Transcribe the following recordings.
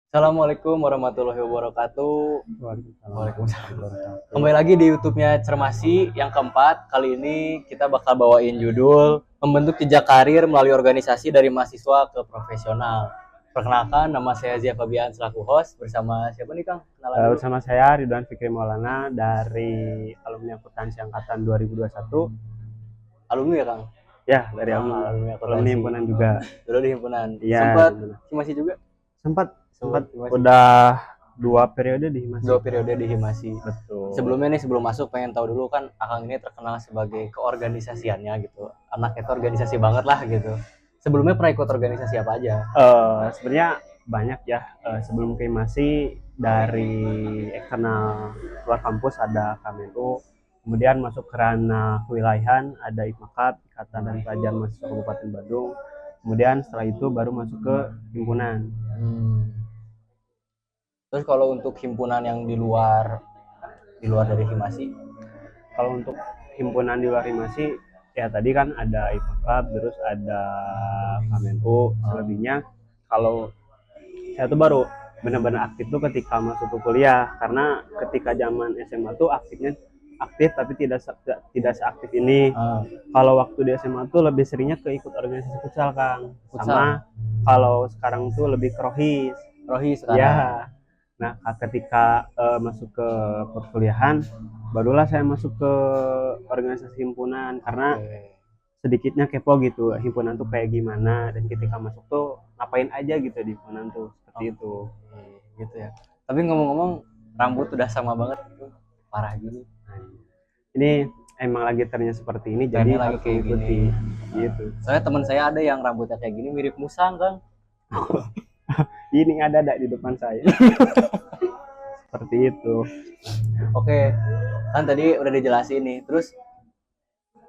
Assalamualaikum warahmatullahi wabarakatuh. Waalaikumsalam. Wabarakatuh. Kembali lagi di YouTube-nya Cermasi yang keempat. Kali ini kita bakal bawain judul Membentuk Jejak Karir Melalui Organisasi dari Mahasiswa ke Profesional. Perkenalkan, nama saya Zia Fabian selaku host. Bersama siapa nih, Kang? Kenalan dulu. Bersama saya Ridwan Fikri Maulana dari alumni akuntansi angkatan 2021. Alumni ya, Kang? Ya, dari alumni himpunan juga. Dulu di himpunan. Ya, Sempat Himasi juga? Sempat Himasi. udah 2 periode di Himasi. 2 periode di Himasi. Betul. Sebelumnya nih, sebelum masuk pengen tahu dulu, kan Akang ini terkenal sebagai keorganisasiannya gitu. Anaknya itu organisasi banget lah gitu. Sebelumnya pernah ikut organisasi apa aja? Sebenarnya banyak ya. Sebelum ke Himasi dari eksternal luar kampus ada Kamenu, kemudian masuk ke ranah kewilayahan ada IPMAKAT, Ikatan dan Pelajar Mahasiswa Kabupaten Bandung. Kemudian setelah itu baru masuk ke himpunan. Terus kalau untuk himpunan yang di luar dari Himasi? Kalau untuk himpunan di luar Himasi, ya tadi kan ada IPMAKAT, terus ada Kamenu. Selebihnya kalau saya tuh baru benar-benar aktif tuh ketika masuk ke kuliah, karena ketika zaman SMA tuh aktif tapi tidak seaktif ini. Kalau waktu di SMA tuh lebih seringnya ke ikut organisasi futsal, Kang. Sama kalau sekarang tuh lebih ke Rohis sekarang. Ya. Nah, ketika masuk ke perkuliahan, barulah saya masuk ke organisasi himpunan, karena sedikitnya kepo gitu, himpunan tuh kayak gimana, dan ketika masuk tuh ngapain aja gitu di himpunan tuh, seperti itu. Gitu ya. Tapi ngomong-ngomong, rambut udah sama banget gitu, parah gini. Ini emang lagi trennya seperti ini, jadi lagi kayak ikuti gitu. Soalnya teman saya ada yang rambutnya kayak gini mirip Musang, Kang. Ini ada di depan saya. Seperti itu. Oke, kan tadi udah dijelasin nih. Terus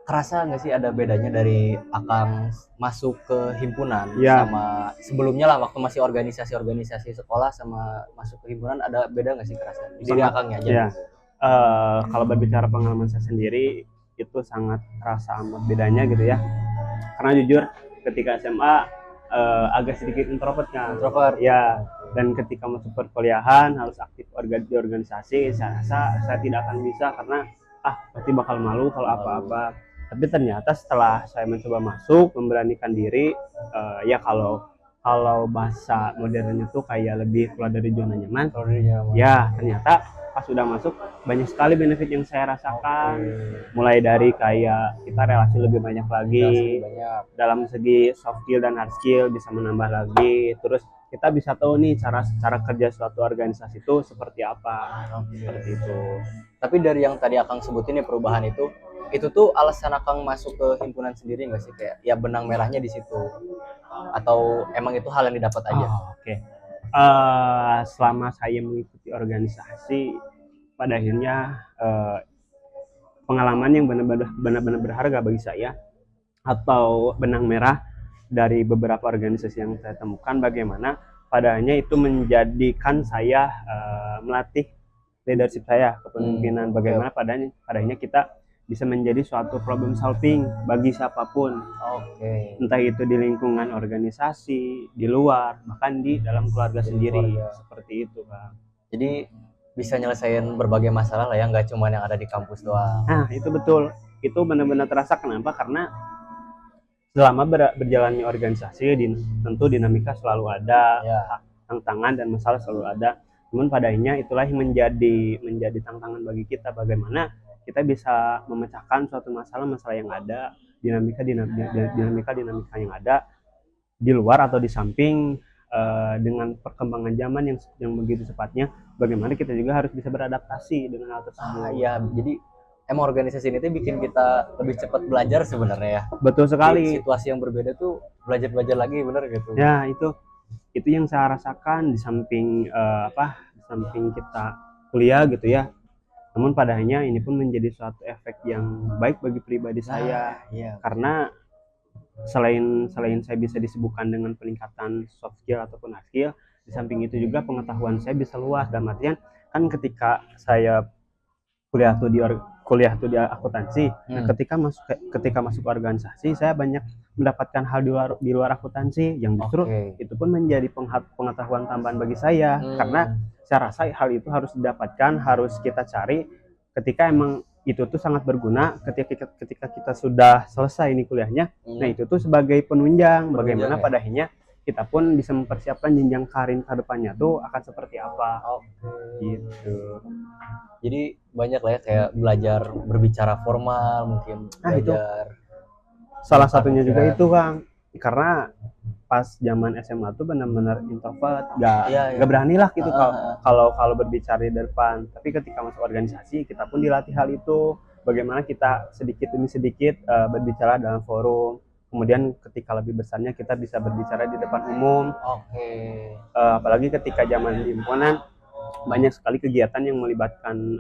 kerasa nggak sih ada bedanya dari Akang masuk ke himpunan sama sebelumnya lah, waktu masih organisasi sekolah sama masuk ke himpunan, ada beda nggak sih kerasa? Diri Akangnya aja. Ya. Kalau berbicara pengalaman saya sendiri, itu sangat terasa amat bedanya gitu ya. Karena jujur ketika SMA agak sedikit introvert kan. Ya, dan ketika masuk perkuliahan harus aktif di organisasi, saya rasa saya tidak akan bisa karena pasti bakal malu kalau apa-apa. Tapi ternyata setelah saya mencoba masuk, memberanikan diri, ya kalau bahasa modernnya tuh kayak lebih keluar dari zona nyaman. Ya, ternyata pas sudah masuk banyak sekali benefit yang saya rasakan. Mulai dari kayak kita relasi lebih banyak lagi, dalam segi soft skill dan hard skill bisa menambah lagi. Terus kita bisa tahu nih cara kerja suatu organisasi itu seperti apa. Seperti itu. Tapi dari yang tadi Akang sebutin ya, perubahan itu tuh alasan Akang masuk ke himpunan sendiri nggak sih, kayak ya benang merahnya di situ, atau emang itu hal yang didapat aja? Oke. Selama saya mengikuti organisasi, pada akhirnya pengalaman yang benar-benar berharga bagi saya, atau benang merah dari beberapa organisasi yang saya temukan, bagaimana padanya itu menjadikan saya melatih leadership saya, kepemimpinan. Bagaimana padanya kita bisa menjadi suatu problem solving bagi siapapun. Entah itu di lingkungan organisasi, di luar, bahkan di dalam keluarga sendiri. Seperti itu, Bang. Jadi bisa nyelesain berbagai masalah lah ya, nggak cuma yang ada di kampus doang. Nah, itu betul. Itu benar-benar terasa. Kenapa? Karena selama berjalannya organisasi, tentu dinamika selalu ada, tantangan dan masalah selalu ada. Namun padanya itulah yang menjadi tantangan bagi kita, bagaimana kita bisa memecahkan suatu masalah yang ada, dinamika yang ada di luar atau di samping, dengan perkembangan zaman yang begitu cepatnya, bagaimana kita juga harus bisa beradaptasi dengan hal tersebut. Iya, jadi emang organisasi ini tuh bikin kita lebih cepat belajar sebenarnya ya. Betul sekali. Di situasi yang berbeda tuh belajar lagi, bener gitu. Ya, itu yang saya rasakan di samping di samping kita kuliah gitu ya. Namun padanya ini pun menjadi suatu efek yang baik bagi pribadi saya. Karena selain saya bisa disibukkan dengan peningkatan soft skill ataupun hard skill, di samping itu juga pengetahuan saya bisa luas. Dalam artian kan ketika saya kuliah tuh di akuntansi, ketika masuk organisasi saya banyak mendapatkan hal di luar akuntansi yang justru itu pun menjadi pengetahuan tambahan bagi saya, karena saya rasa hal itu harus didapatkan, harus kita cari ketika emang itu tuh sangat berguna ketika kita sudah selesai ini kuliahnya. Nah itu tuh sebagai penunjang bagaimana pada akhirnya kita pun bisa mempersiapkan jenjang karir ke depannya tuh akan seperti apa. Gitu. Jadi banyak lah ya kayak belajar berbicara formal, mungkin belajar. Salah satunya juga itu Kang, karena pas zaman SMA tuh benar-benar introvert, gak berani lah gitu kalau berbicara di depan. Tapi ketika masuk organisasi kita pun dilatih hal itu, bagaimana kita sedikit demi sedikit berbicara dalam forum. Kemudian ketika lebih besarnya kita bisa berbicara di depan umum. Apalagi ketika zaman di himpunan banyak sekali kegiatan yang melibatkan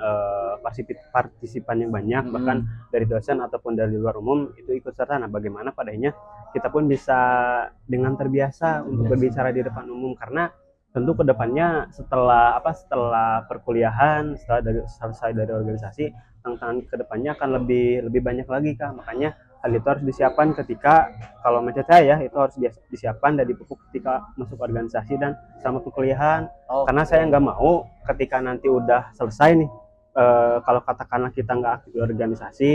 partisipan yang banyak, bahkan dari dosen ataupun dari luar umum itu ikut serta. Nah bagaimana padanya kita pun bisa dengan terbiasa untuk berbicara di depan umum, karena tentu kedepannya setelah perkuliahan, setelah selesai dari organisasi, tantangan kedepannya akan lebih banyak lagi Kak. Makanya hal itu harus disiapkan ketika, kalau menurut saya ya, itu harus disiapkan dari pupuk ketika masuk organisasi dan sama perkuliahan. Karena saya nggak mau ketika nanti udah selesai nih, kalau katakanlah kita nggak aktif di organisasi,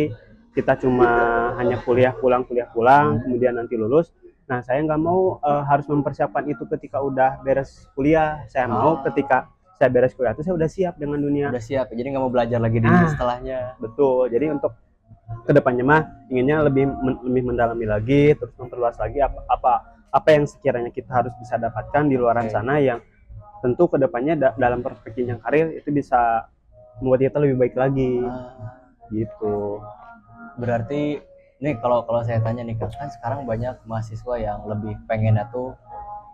kita cuma hanya kuliah pulang, kemudian nanti lulus. Nah saya nggak mau harus mempersiapkan itu ketika udah beres kuliah. Saya mau ketika saya beres kuliah itu saya udah siap dengan dunia. Udah siap, jadi nggak mau belajar lagi di setelahnya. Betul, jadi untuk kedepannya mah inginnya lebih mendalami lagi, terus memperluas lagi apa yang sekiranya kita harus bisa dapatkan di luaran sana, yang tentu kedepannya dalam perspektif yang karir itu bisa membuat kita lebih baik lagi. Gitu. Berarti nih kalau saya tanya nih kan sekarang banyak mahasiswa yang lebih pengennya tuh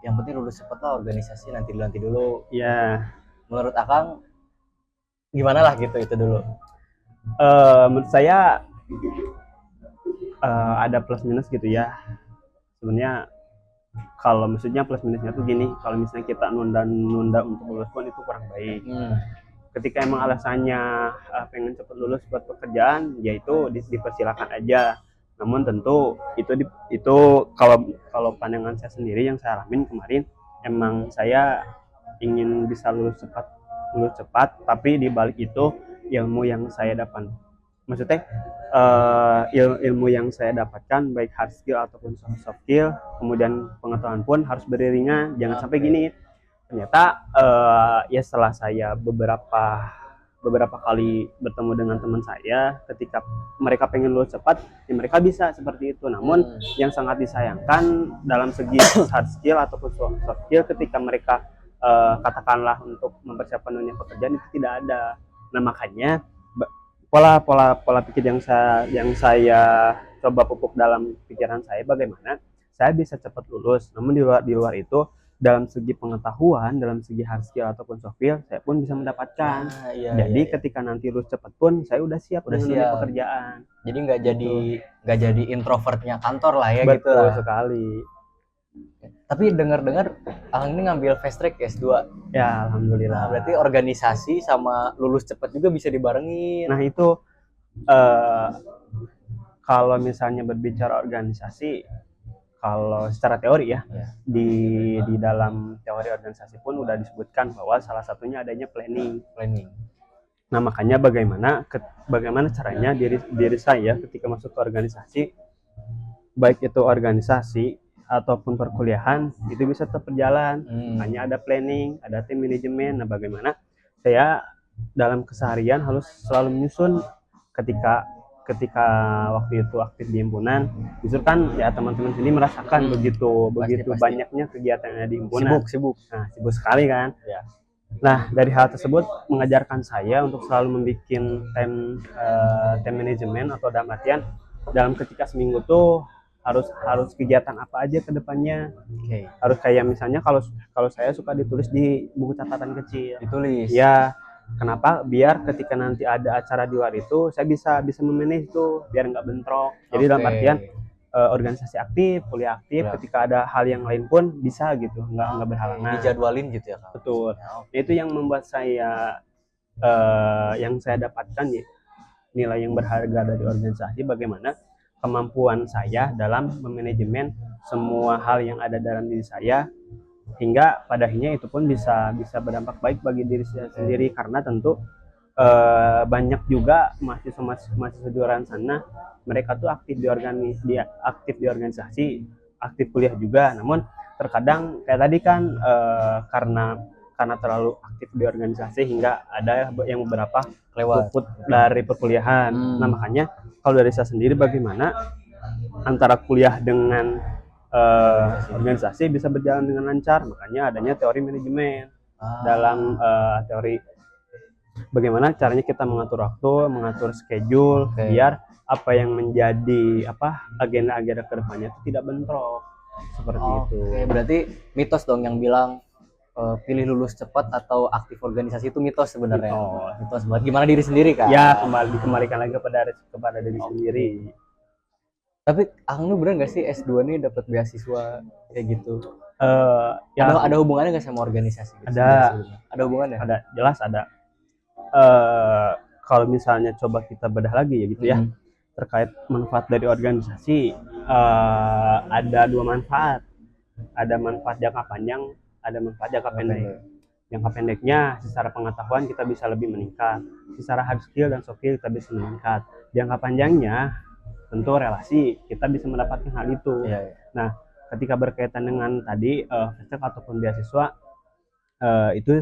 yang penting lulus cepet lah, organisasi nanti dulu. Ya. Menurut Akang gimana lah gitu itu dulu? Menurut saya ada plus minus gitu ya. Sebenarnya kalau maksudnya plus minusnya tuh gini, kalau misalnya kita nunda untuk lulus pun itu kurang baik. Ketika emang alasannya pengen cepat lulus buat pekerjaan, ya itu dipersilakan aja. Namun tentu itu kalau pandangan saya sendiri yang saya alamin kemarin, emang saya ingin bisa lulus cepat, tapi di balik itu ilmu yang saya dapat, maksudnya ilmu yang saya dapatkan baik hard skill ataupun soft skill, kemudian pengetahuan pun harus beriringan. Jangan sampai gini, ternyata ya setelah saya beberapa kali bertemu dengan teman saya, ketika mereka pengen lulus cepat, ya mereka bisa seperti itu. Namun yang sangat disayangkan dalam segi hard skill ataupun soft skill, ketika mereka katakanlah untuk mempersiapkan dunia pekerjaan itu tidak ada. Nah makanya pola pikir yang saya coba pupuk dalam pikiran saya, bagaimana saya bisa cepat lulus, namun di luar itu dalam segi pengetahuan, dalam segi hard skill ataupun soft skill saya pun bisa mendapatkan. Jadi ketika nanti lulus cepat pun saya udah siap dengan dunia pekerjaan. Jadi nggak jadi introvertnya kantor lah ya. Betul, gitu lah. Sekali. Tapi dengar-dengar Akang ini ngambil fast track S2. Ya, alhamdulillah. Berarti organisasi sama lulus cepat juga bisa dibarengin. Nah, itu kalau misalnya berbicara organisasi, kalau secara teori ya, di dalam teori organisasi pun udah disebutkan bahwa salah satunya adanya planning. Nah, makanya bagaimana caranya diri saya ketika masuk ke organisasi, baik itu organisasi ataupun perkuliahan, itu bisa tetap berjalan. Hanya ada planning, ada tim manajemen. Nah bagaimana saya dalam keseharian harus selalu menyusun ketika waktu itu aktif di himpunan. Justru kan ya teman-teman sini merasakan begitu banyaknya kegiatannya di himpunan. Sibuk. Nah, sibuk sekali kan. Nah, dari hal tersebut mengajarkan saya untuk selalu membuat time manajemen, atau dalam artian dalam ketika seminggu tuh harus kegiatan apa aja ke depannya. Harus kayak misalnya kalau saya suka ditulis di buku catatan kecil. Ditulis. Ya, kenapa? Biar ketika nanti ada acara di luar itu saya bisa memanage itu biar nggak bentrok. Jadi dalam artian organisasi aktif, kuliah aktif, ketika ada hal yang lain pun bisa gitu, nggak berhalangan. Dijadwalin gitu ya, Kak? Betul. Itu yang membuat saya yang saya dapatkan ya, nilai yang berharga dari organisasi, bagaimana kemampuan saya dalam memanajemen semua hal yang ada dalam diri saya, hingga pada akhirnya itu pun bisa berdampak baik bagi diri saya sendiri. Karena tentu banyak juga mahasiswa di luar sana, mereka tuh aktif di organisasi, aktif kuliah juga, namun terkadang kayak tadi kan karena terlalu aktif di organisasi hingga ada yang beberapa luput dari perkuliahan. Nah, makanya kalau dari saya sendiri, bagaimana antara kuliah dengan organisasi bisa berjalan dengan lancar, makanya adanya teori manajemen. Dalam teori bagaimana caranya kita mengatur waktu, mengatur schedule, biar apa yang menjadi agenda-agenda kedepannya itu tidak bentrok seperti itu. Berarti mitos dong yang bilang pilih lulus cepat atau aktif organisasi itu mitos sebenarnya. Mitos buat gimana diri sendiri kan? Ya, dikembalikan lagi kepada diri sendiri. Tapi Akang bener nggak sih S2 nih dapat beasiswa kayak gitu? Ya, ada hubungannya nggak sama organisasi? Gitu? Ada hubungannya? Ada, jelas ada. Kalau misalnya coba kita bedah lagi ya gitu ya, terkait manfaat dari organisasi, ada dua manfaat. Ada manfaat jangka panjang, ada manfaat jangka pendek. Jangka pendeknya secara pengetahuan kita bisa lebih meningkat, secara hard skill dan soft skill kita bisa meningkat. Jangka panjangnya tentu relasi, kita bisa mendapatkan hal itu. Nah, ketika berkaitan dengan tadi festival ataupun beasiswa, itu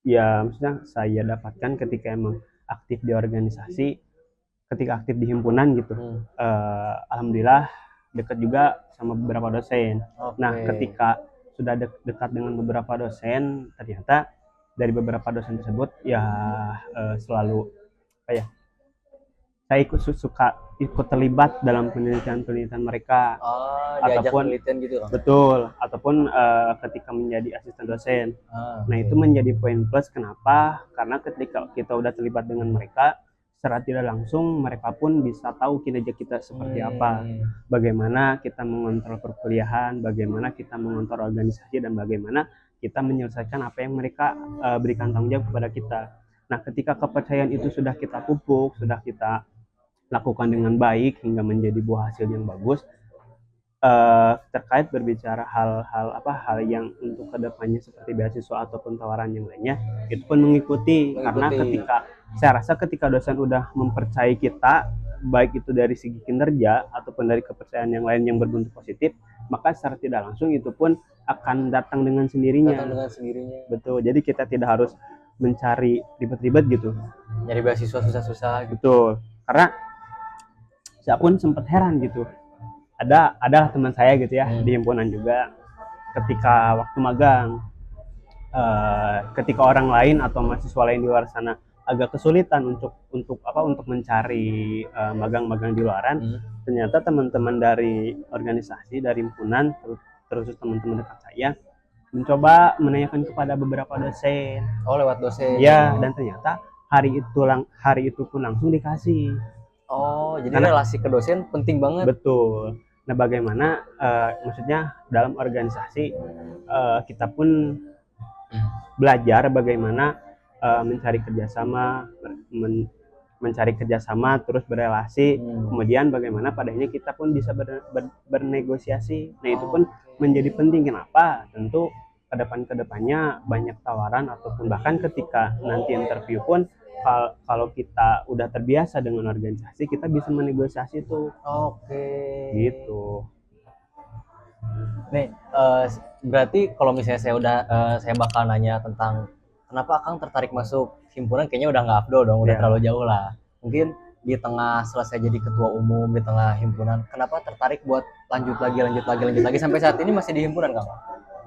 ya maksudnya saya dapatkan ketika emang aktif di organisasi, ketika aktif di himpunan gitu. Alhamdulillah dekat juga sama beberapa dosen. Nah, ketika sudah dekat dengan beberapa dosen, ternyata dari beberapa dosen tersebut ya selalu saya ikut terlibat dalam penelitian mereka, ataupun penelitian gitu. Betul, ataupun ketika menjadi asisten dosen. Nah, itu menjadi poin plus. Kenapa? Karena ketika kita udah terlibat dengan mereka, secara tidak langsung mereka pun bisa tahu kinerja kita seperti apa, bagaimana kita mengontrol perkuliahan, bagaimana kita mengontrol organisasi, dan bagaimana kita menyelesaikan apa yang mereka berikan tanggung jawab kepada kita. Nah, ketika kepercayaan itu sudah kita pupuk, sudah kita lakukan dengan baik hingga menjadi buah hasil yang bagus, terkait berbicara hal yang untuk kedepannya seperti beasiswa ataupun tawaran yang lainnya, itu pun mengikuti. Karena saya rasa ketika dosen udah mempercayai kita, baik itu dari segi kinerja ataupun dari kepercayaan yang lain yang berbentuk positif, maka secara tidak langsung itu pun akan datang dengan sendirinya. Betul, jadi kita tidak harus mencari ribet-ribet gitu, nyari beasiswa susah-susah gitu. Betul, karena saya pun sempat heran gitu, adalah teman saya gitu ya, di himpunan juga, ketika waktu magang, ketika orang lain atau mahasiswa lain di luar sana agak kesulitan untuk mencari magang-magang di luaran, ternyata teman-teman dari organisasi, dari himpunan, terus teman-teman dekat saya mencoba menanyakan kepada beberapa dosen. Lewat dosen. Ya, dan ternyata hari itu pun langsung dikasih. Jadi karena relasi ke dosen penting banget. Betul. Nah, bagaimana maksudnya dalam organisasi kita pun belajar bagaimana mencari kerjasama, terus berelasi, kemudian bagaimana padanya kita pun bisa bernegosiasi. Nah, itu pun menjadi penting. Kenapa? Tentu kedepannya banyak tawaran, ataupun bahkan ketika nanti interview pun, kalau kita udah terbiasa dengan organisasi, kita bisa menegosiasi tuh. Gitu. Nih, berarti kalau misalnya saya bakal nanya tentang kenapa Akang tertarik masuk himpunan, kayaknya udah nggak afdol dong, udah terlalu jauh lah. Mungkin di tengah selesai jadi ketua umum di tengah himpunan, kenapa tertarik buat lanjut lagi sampai saat ini masih di himpunan, Kang?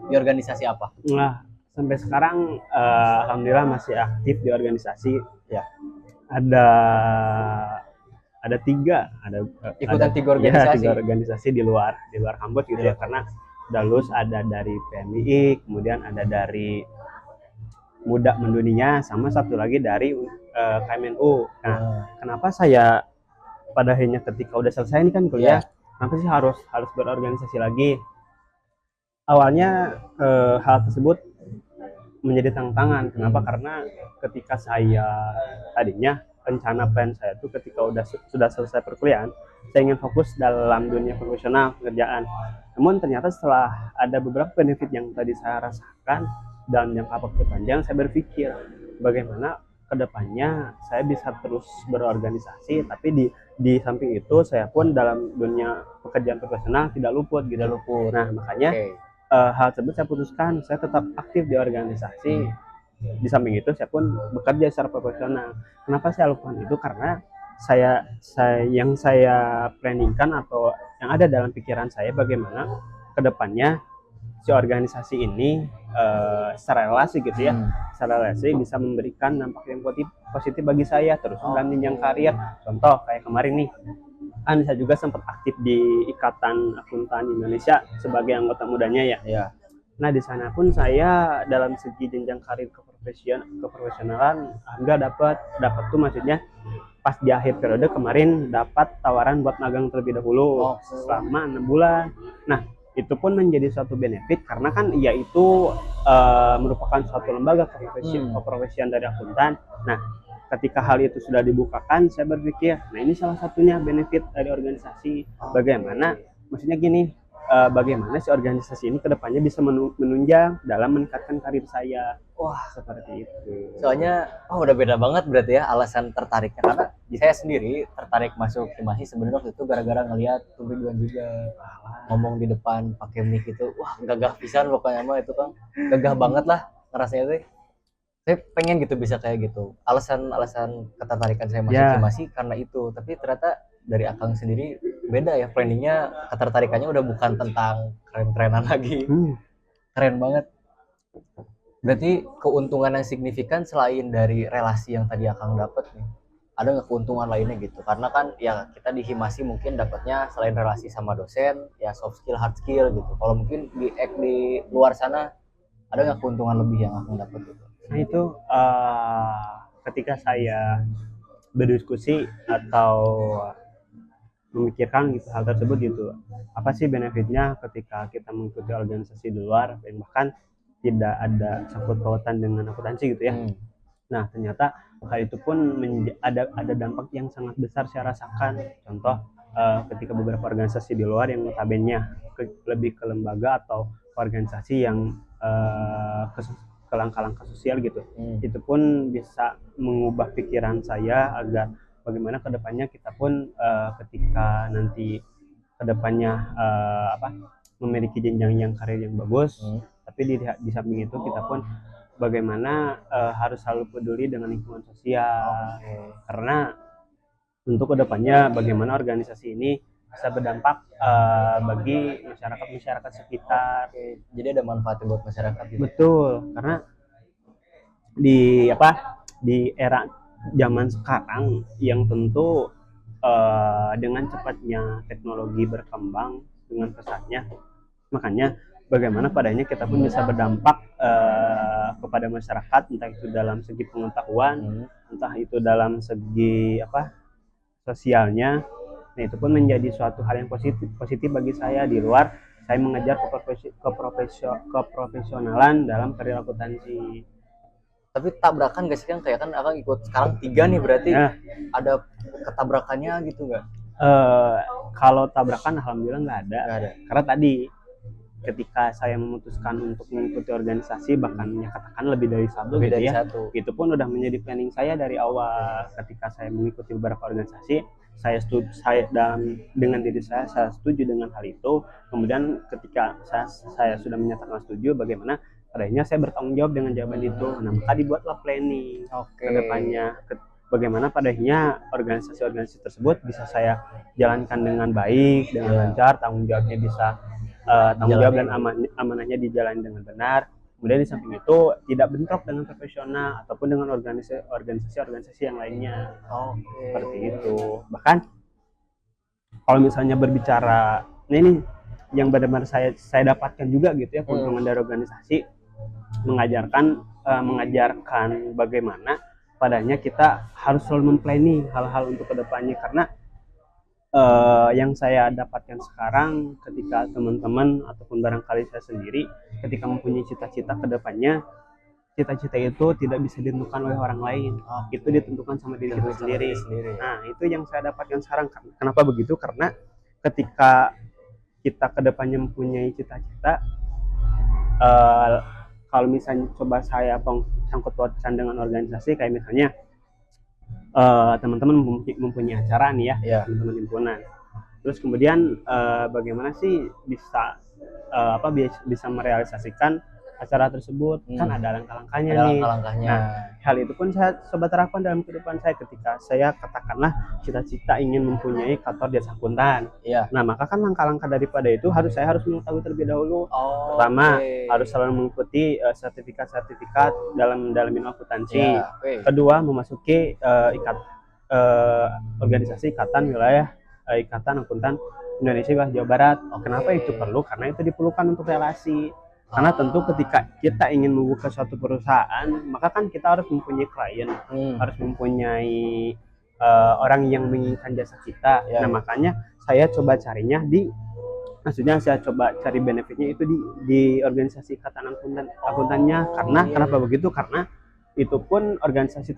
Di organisasi apa? Nah, sampai sekarang alhamdulillah masih aktif di organisasi ya. Ada tiga organisasi di luar kampus gitu ya, karena udah lulus. Ada dari PMI, kemudian ada dari Muda Mendunia, sama satu lagi dari KMNU. Nah, kenapa saya pada akhirnya ketika udah selesai ini kan kuliah, kenapa sih harus berorganisasi lagi? Awalnya hal tersebut menjadi tantangan. Kenapa? Karena ketika saya tadinya rencana plan saya tuh ketika sudah selesai perkuliahan, saya ingin fokus dalam dunia profesional pekerjaan. Namun ternyata setelah ada beberapa benefit yang tadi saya rasakan dan jangka waktu panjang, saya berpikir bagaimana kedepannya saya bisa terus berorganisasi, tapi di samping itu saya pun dalam dunia pekerjaan profesional tidak luput gitu. Nah makanya hal tersebut saya putuskan saya tetap aktif di organisasi. Di samping itu saya pun bekerja secara profesional. Kenapa saya lakukan itu? Karena yang saya planningkan atau yang ada dalam pikiran saya bagaimana kedepannya si organisasi ini secara relasi gitu ya, secara relasi bisa memberikan dampak yang positif bagi saya terus dalam jenjang karir. Contoh kayak kemarin nih, kan saya juga sempat aktif di Ikatan Akuntan Indonesia sebagai anggota mudanya ya. Nah di sana pun saya dalam segi jenjang karir keprofesionalan enggak dapat tuh maksudnya pas di akhir periode kemarin dapat tawaran buat magang terlebih dahulu selama 6 bulan. Nah itu pun menjadi suatu benefit karena kan ya itu merupakan suatu lembaga keprofesian dari akuntan. Nah ketika hal itu sudah dibukakan saya berpikir nah ini salah satunya benefit dari organisasi. Bagaimana maksudnya gini, bagaimana si organisasi ini kedepannya bisa menunjang dalam meningkatkan karir saya. Wah seperti itu. Soalnya udah beda banget berarti ya alasan tertariknya, karena saya sendiri tertarik masuk Himasi sebenarnya waktu itu gara-gara ngelihat Ridwan juga ngomong di depan pakai mic itu, wah gagah pisan pokoknya mah itu kan gagah banget lah ngerasanya tuh. Saya pengen gitu bisa kayak gitu. Alasan ketertarikan saya masuk Himasi karena itu, tapi ternyata dari Akang sendiri beda ya, planningnya ketertarikannya udah bukan tentang keren-kerenan lagi. Keren banget. Berarti keuntungan yang signifikan selain dari relasi yang tadi Akang dapat nih, ada nggak keuntungan lainnya gitu? Karena kan ya kita di Himasi mungkin dapatnya selain relasi sama dosen ya soft skill, hard skill gitu. Kalau mungkin di luar sana ada nggak keuntungan lebih yang Akang dapat gitu? Nah itu ketika saya berdiskusi atau memikirkan gitu hal tersebut gitu, apa sih benefitnya ketika kita mengikuti organisasi di luar yang bahkan tidak ada sangkut pautan dengan akuntansi gitu ya. Nah ternyata hal itu pun ada dampak yang sangat besar saya rasakan. Contoh ketika beberapa organisasi di luar yang notabene lebih ke lembaga atau organisasi yang ke langkah-langkah sosial gitu, itu pun bisa mengubah pikiran saya agar bagaimana kedepannya kita pun ketika nanti kedepannya memiliki jenjang yang karir yang bagus, tapi di samping itu kita pun bagaimana harus selalu peduli dengan lingkungan sosial, karena untuk kedepannya bagaimana organisasi ini bisa berdampak bagi masyarakat sekitar. Jadi ada manfaatnya buat masyarakat gitu. Betul, karena di era zaman sekarang yang tentu dengan cepatnya teknologi berkembang dengan pesatnya, makanya bagaimana padanya kita pun bisa berdampak kepada masyarakat, entah itu dalam segi pengetahuan, entah itu dalam segi sosialnya. Nah itu pun menjadi suatu hal yang positif bagi saya. Di luar saya mengejar keprofesionalan dalam karir akuntansi. Tapi tabrakan gak sih kan, kayak kan Akang ikut sekarang 3 nih berarti ada ketabrakannya gitu nggak? Kalau tabrakan alhamdulillah nggak ada. Karena tadi ketika saya memutuskan untuk mengikuti organisasi, bahkan katakan lebih dari satu gitu ya, itu pun udah menjadi planning saya dari awal. Ketika saya mengikuti beberapa organisasi, dengan diri saya setuju dengan hal itu. Kemudian ketika saya sudah menyatakan setuju, bagaimana padanya saya bertanggung jawab dengan jawaban itu. Nah maka dibuatlah planning kedepannya, bagaimana padanya organisasi tersebut bisa saya jalankan dengan baik, dengan lancar, tanggung jawabnya bisa tanggung jawab dan amanahnya dijalani dengan benar. Kemudian di samping itu tidak bentrok dengan profesional ataupun dengan organisasi yang lainnya. Seperti itu. Bahkan kalau misalnya berbicara, ini yang benar-benar saya dapatkan juga gitu ya, keuntungan dari organisasi, mengajarkan bagaimana padanya kita harus selalu memplanning hal-hal untuk kedepannya. Karena yang saya dapatkan sekarang ketika teman-teman ataupun barangkali saya sendiri ketika mempunyai cita-cita kedepannya, cita-cita itu tidak bisa ditentukan oleh orang lain. Itu ditentukan sama diri kita sendiri. Nah, itu yang saya dapatkan sekarang. Kenapa begitu? Karena ketika kita kedepannya mempunyai cita-cita, kalau misalnya coba saya sangkut pautkan dengan organisasi, kayak misalnya teman-teman mempunyai acara nih ya, teman-teman himpunan. Terus kemudian bagaimana sih bisa bisa merealisasikan acara tersebut? Kan ada langkah-langkahnya nih. Nah, hal itu pun saya coba terapkan dalam kehidupan saya ketika saya katakanlah cita-cita ingin mempunyai kantor jasa akuntan. Nah, maka kan langkah-langkah daripada itu saya harus mengetahui terlebih dahulu. Pertama, harus selalu mengikuti sertifikat-sertifikat dalam bidang akuntansi. Kedua, memasuki organisasi ikatan wilayah Ikatan Akuntan Indonesia Jawa Barat. Kenapa itu perlu? Karena itu diperlukan untuk relasi. Karena tentu ketika kita ingin membuka suatu perusahaan, maka kan kita harus mempunyai klien, harus mempunyai orang yang menginginkan jasa kita. Nah, makanya saya coba carinya maksudnya saya coba cari benefitnya itu di organisasi Ikatan Akuntannya. Karena kenapa begitu? Karena itu pun organisasi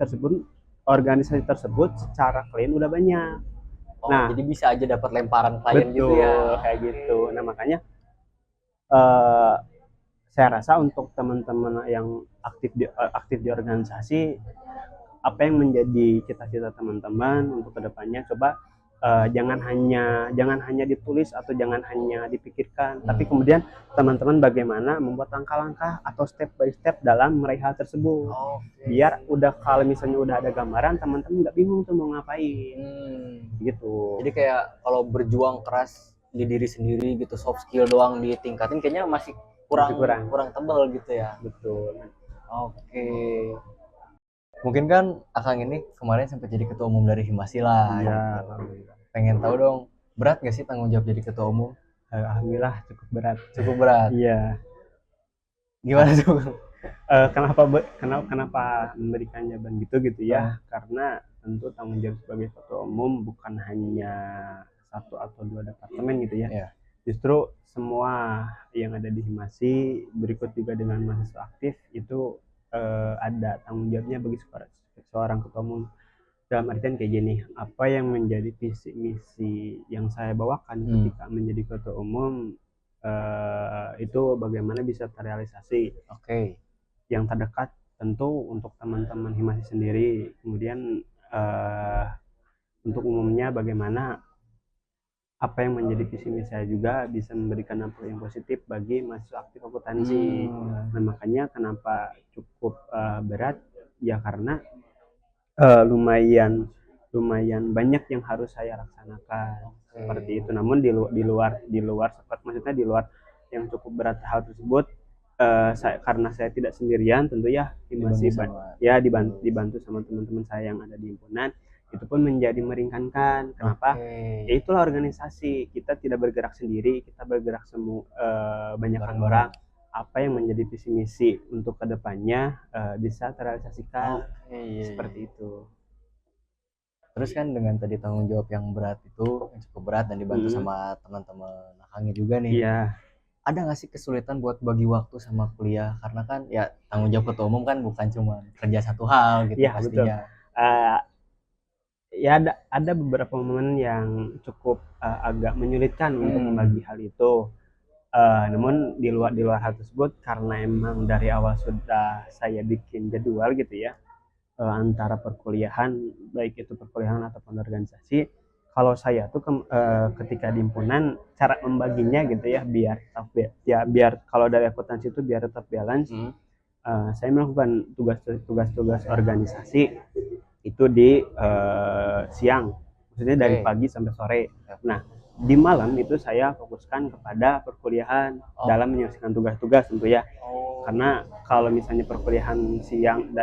tersebut secara klien udah banyak. Nah, jadi bisa aja dapat lemparan klien gitu ya. Kayak gitu. Nah, makanya saya rasa untuk teman-teman yang aktif di organisasi, apa yang menjadi cita-cita teman-teman untuk kedepannya, coba jangan hanya ditulis atau jangan hanya dipikirkan, tapi kemudian teman-teman bagaimana membuat langkah-langkah atau step by step dalam meraih hal tersebut. Biar kalau misalnya udah ada gambaran, teman-teman nggak bingung tuh mau ngapain. Gitu. Jadi kayak kalau berjuang keras di diri sendiri gitu, soft skill doang ditingkatin kayaknya masih kurang tebal gitu ya. Betul. Oke. Mungkin kan Akang ini kemarin sempat jadi ketua umum dari Himasi lah. Iya. Gitu. Pengen tahu dong, berat gak sih tanggung jawab jadi ketua umum? Alhamdulillah cukup berat. Cukup berat. Iya. Gimana tuh? Kenapa memberikan jawaban gitu ya? Karena tentu tanggung jawab sebagai ketua umum bukan hanya satu atau dua departemen gitu ya. Justru semua yang ada di Himasi, berikut juga dengan mahasiswa aktif itu ada tanggung jawabnya bagi seorang ketua umum. Dalam artian kayak gini, apa yang menjadi visi misi yang saya bawakan ketika menjadi ketua umum itu bagaimana bisa terrealisasi. Yang terdekat tentu untuk teman-teman Himasi sendiri, kemudian untuk umumnya bagaimana apa yang menjadi visi misi saya juga bisa memberikan dampak yang positif bagi mahasiswa aktif akuntansi. Nah, makanya kenapa cukup berat ya, karena lumayan banyak yang harus saya laksanakan. Seperti itu. Namun di luar maksudnya di luar yang cukup berat hal tersebut, karena saya tidak sendirian, tentu ya masih dibantu sama teman-teman saya yang ada di himpunan. Itu pun menjadi meringankan. Kenapa? Ya itulah organisasi, kita tidak bergerak sendiri, kita bergerak banyak orang. Apa yang menjadi visi misi untuk kedepannya bisa terrealisasikan. Seperti itu. Terus kan dengan tadi tanggung jawab yang berat itu, yang cukup berat dan dibantu sama teman-teman Akangnya juga nih. Ada nggak sih kesulitan buat bagi waktu sama kuliah? Karena kan ya tanggung jawab ketua umum kan bukan cuma kerja satu hal gitu pastinya. Ya ada beberapa momen yang cukup agak menyulitkan untuk membagi hal itu. Namun di luar hal tersebut, karena emang dari awal sudah saya bikin jadwal gitu ya, antara perkuliahan, baik itu perkuliahan ataupun organisasi. Kalau saya tuh ketika di himpunan, cara membaginya gitu ya, biar kalau dari akuntansi itu biar tetap balance. Saya melakukan tugas-tugas organisasi itu di siang, maksudnya dari pagi sampai sore. Nah, di malam itu saya fokuskan kepada perkuliahan dalam menyelesaikan tugas-tugas tentu ya. Karena kalau misalnya perkuliahan siang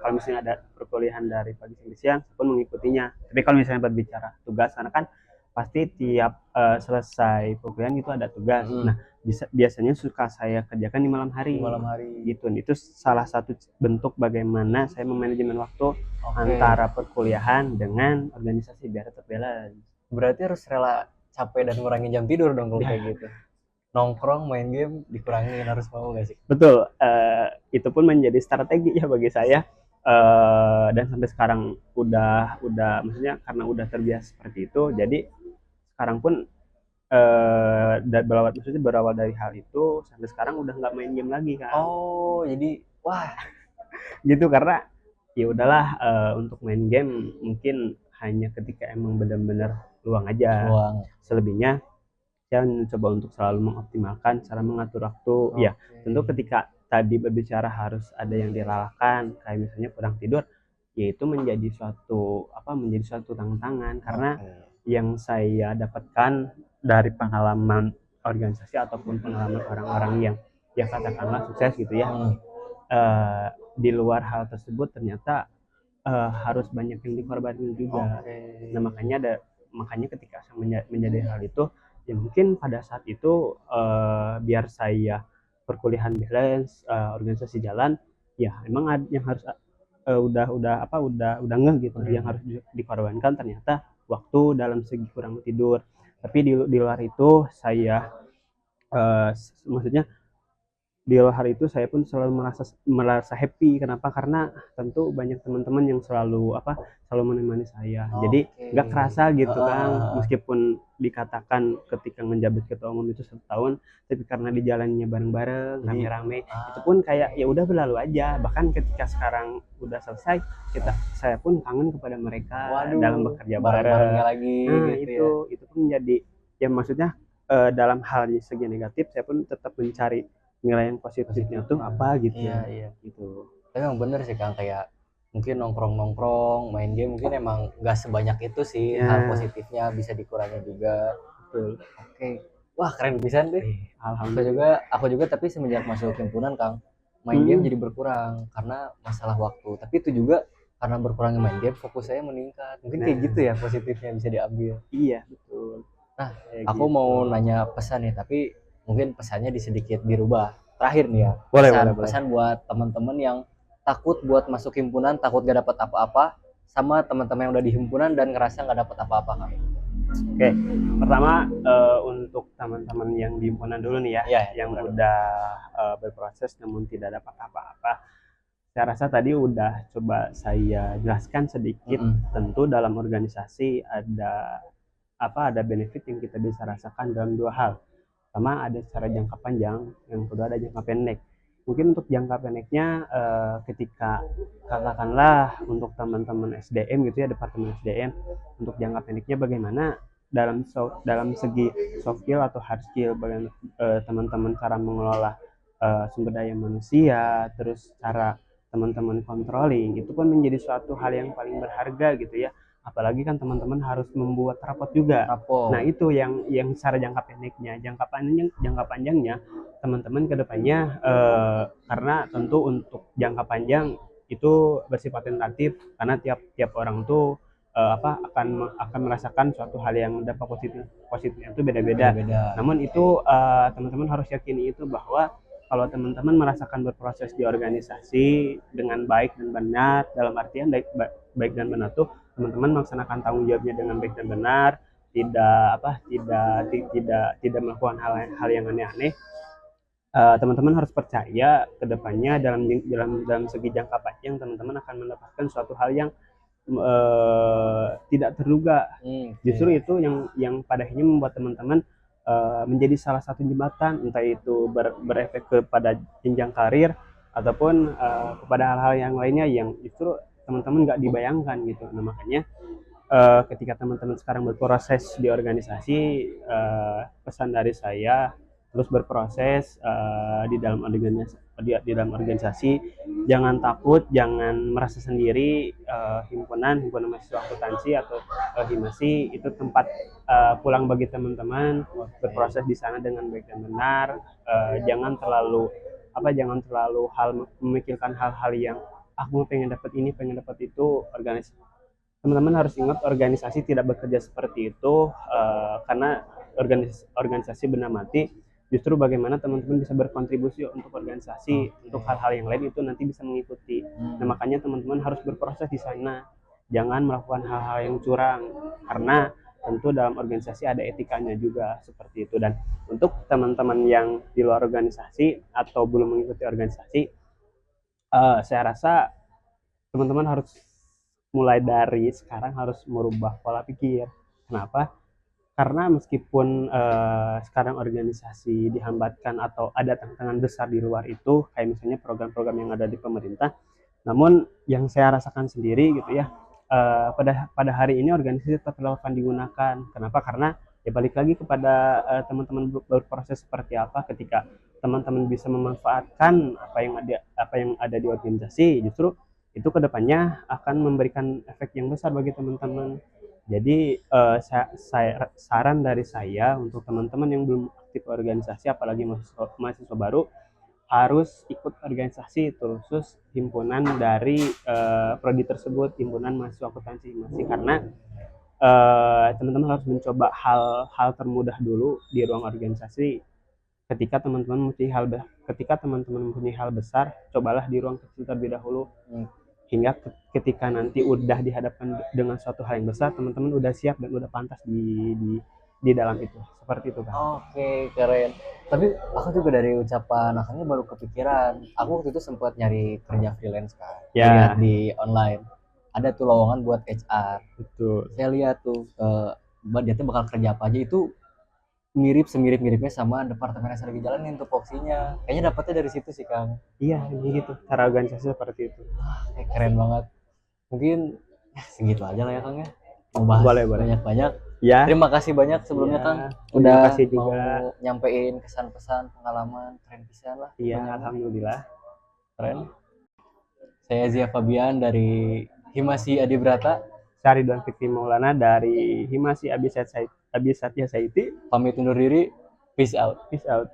kalau misalnya ada perkuliahan dari pagi sampai siang, saya pun mengikutinya. Tapi kalau misalnya berbicara tugas, karena kan pasti tiap selesai perkuliahan itu ada tugas. Nah, biasanya suka saya kerjakan di malam hari. Gitu. Itu salah satu bentuk bagaimana saya memanajemen waktu antara perkuliahan dengan organisasi biar tetap balance. Berarti harus rela capek dan ngurangin jam tidur dong kalau kayak gitu. nongkrong main game dikurangin, harus mau gak sih? Betul, itu pun menjadi strategi ya bagi saya, dan sampai sekarang udah maksudnya karena udah terbiasa seperti itu, jadi sekarang pun berawal dari hal itu sampai sekarang udah nggak main game lagi kan. Oh, jadi wah Gitu karena ya udahlah, untuk main game mungkin hanya ketika emang benar-benar luang aja. luang. Selebihnya saya mencoba untuk selalu mengoptimalkan cara mengatur waktu. Ya, tentu ketika tadi berbicara harus ada yang direlakan, kayak misalnya kurang tidur, ya itu menjadi suatu tantangan karena yang saya dapatkan dari pengalaman organisasi ataupun pengalaman orang-orang yang ya katakanlah sukses gitu ya, di luar hal tersebut ternyata harus banyak yang dikorbanin juga. Nah makanya ketika saya menjadi hal itu, ya mungkin pada saat itu biar saya perkuliahan balance, organisasi jalan, ya emang yang harus udah ngeh gitu yang harus dikorbankan ternyata waktu dalam segi kurang tidur. Tapi di luar itu saya maksudnya di luar hari itu saya pun selalu merasa happy. Kenapa? Karena tentu banyak teman-teman yang selalu menemani saya. Jadi nggak kerasa gitu kan, meskipun dikatakan ketika menjabat ketua umum itu 1 tahun, tapi karena di jalannya bareng-bareng, rame-rame, itu pun kayak ya udah berlalu aja. Bahkan ketika sekarang udah selesai, saya pun kangen kepada mereka. Waduh, dalam bekerja bareng bareng. lagi Nah gitu itu pun menjadi ya maksudnya dalam hal segi negatif saya pun tetap mencari nilai yang positifnya tuh apa gitu. Iya. Gitu. Tapi emang bener sih Kang, kayak mungkin nongkrong main game mungkin emang gak sebanyak itu sih. Hal positifnya bisa dikurangi juga. Betul. Oke. Wah, keren pisan deh. Alhamdulillah. Aku juga tapi semenjak masuk himpunan Kang, main game jadi berkurang karena masalah waktu. Tapi itu juga karena berkurangnya main game, fokus saya meningkat. Mungkin kayak gitu ya positifnya bisa diambil. Iya, betul. Nah, aku mau nanya pesan nih, tapi mungkin pesannya sedikit dirubah. Terakhir nih ya, pesan buat teman-teman yang takut buat masuk himpunan, takut gak dapat apa-apa, sama teman-teman yang udah di himpunan dan ngerasa gak dapat apa-apa kan? Oke, pertama untuk teman-teman yang di himpunan dulu nih ya, yang udah berproses namun tidak dapat apa-apa. Saya rasa tadi udah coba saya jelaskan sedikit. Tentu dalam organisasi ada benefit yang kita bisa rasakan dalam 2 hal. Pertama ada secara jangka panjang, yang kedua ada jangka pendek. Mungkin untuk jangka pendeknya ketika katakanlah untuk teman-teman SDM gitu ya, departemen SDM, untuk jangka pendeknya bagaimana dalam segi soft skill atau hard skill, bagaimana teman-teman cara mengelola sumber daya manusia, terus cara teman-teman controlling, itu pun menjadi suatu hal yang paling berharga gitu ya. Apalagi kan teman-teman harus membuat rapot juga. Nah itu yang secara jangka pendeknya. Jangka panjangnya teman-teman kedepannya karena tentu untuk jangka panjang itu bersifat tentatif karena tiap orang tuh akan merasakan suatu hal yang dampak positifnya itu beda-beda. Namun itu teman-teman harus yakini itu bahwa kalau teman-teman merasakan berproses di organisasi dengan baik dan benar, dalam artian baik dan benar tuh teman-teman melaksanakan tanggung jawabnya dengan baik dan benar, tidak melakukan hal yang aneh-aneh. Teman-teman harus percaya ke depannya dalam segi jangka panjang teman-teman akan mendapatkan suatu hal yang tidak terduga. Justru itu yang pada akhirnya membuat teman-teman menjadi salah satu jembatan, entah itu berefek kepada jenjang karir ataupun kepada hal-hal yang lainnya yang justru teman-teman nggak dibayangkan gitu. Nah makanya ketika teman-teman sekarang berproses di organisasi, pesan dari saya terus berproses di dalam organisasi, jangan takut, jangan merasa sendiri. Himpunan mahasiswa akuntansi atau himasi itu tempat pulang bagi teman-teman. Berproses di sana dengan baik dan benar. Jangan terlalu memikirkan hal-hal yang aku pengen dapat ini, pengen dapat itu. Teman-teman harus ingat organisasi tidak bekerja seperti itu, karena organisasi benar mati. Justru bagaimana teman-teman bisa berkontribusi untuk organisasi, untuk hal-hal yang lain itu nanti bisa mengikuti. Nah makanya teman-teman harus berproses di sana, jangan melakukan hal-hal yang curang, karena tentu dalam organisasi ada etikanya juga seperti itu. Dan untuk teman-teman yang di luar organisasi atau belum mengikuti organisasi, saya rasa teman-teman harus mulai dari sekarang harus merubah pola pikir. Kenapa? Karena meskipun sekarang organisasi dihambatkan atau ada tantangan besar di luar itu, kayak misalnya program-program yang ada di pemerintah, namun yang saya rasakan sendiri gitu ya, pada hari ini organisasi tetap relevan digunakan. Kenapa? Karena ya balik lagi kepada teman-teman berproses seperti apa. Ketika teman-teman bisa memanfaatkan apa yang ada di organisasi, justru itu kedepannya akan memberikan efek yang besar bagi teman-teman. Jadi saran dari saya untuk teman-teman yang belum aktif organisasi, apalagi mahasiswa baru, harus ikut organisasi, terus himpunan dari prodi tersebut, himpunan mahasiswa akuntansi informasi, karena teman-teman harus mencoba hal termudah dulu di ruang organisasi. Ketika teman-teman mempunyai hal besar, cobalah di ruang kecil terlebih dahulu. Hingga ketika nanti udah dihadapkan dengan suatu hal yang besar, teman-teman udah siap dan udah pantas di dalam itu. Seperti itu, kan. Oke, keren. Tapi aku juga dari ucapan akangnya baru kepikiran. Aku waktu itu sempat nyari kerja freelance kan. Ya. Lihat di online. Ada tuh lowongan buat HR. Betul. Saya lihat tuh dia tuh bakal kerja apa aja, itu semirip-miripnya sama departemen yang saya lagi jalanin tuh opsinya. Kayaknya dapetnya dari situ sih, Kang. Iya, gitu. Cara organisasi seperti itu. Keren banget. Mungkin segitu aja lah ya, Kang ya. Mau bahas Boleh. banyak-banyak. Ya. Terima kasih banyak sebelumnya, Kang. Terima Udah kasih juga. mau nyampein kesan-pesan, pengalaman, keren pisan lah. Iya, alhamdulillah. Keren. Saya Zia Fabian dari Himasi Adibrata. Saya Ridwan Fikri Maulana dari Himasi Abi Satya Saiti. Pamit undur diri. Peace out. Peace out.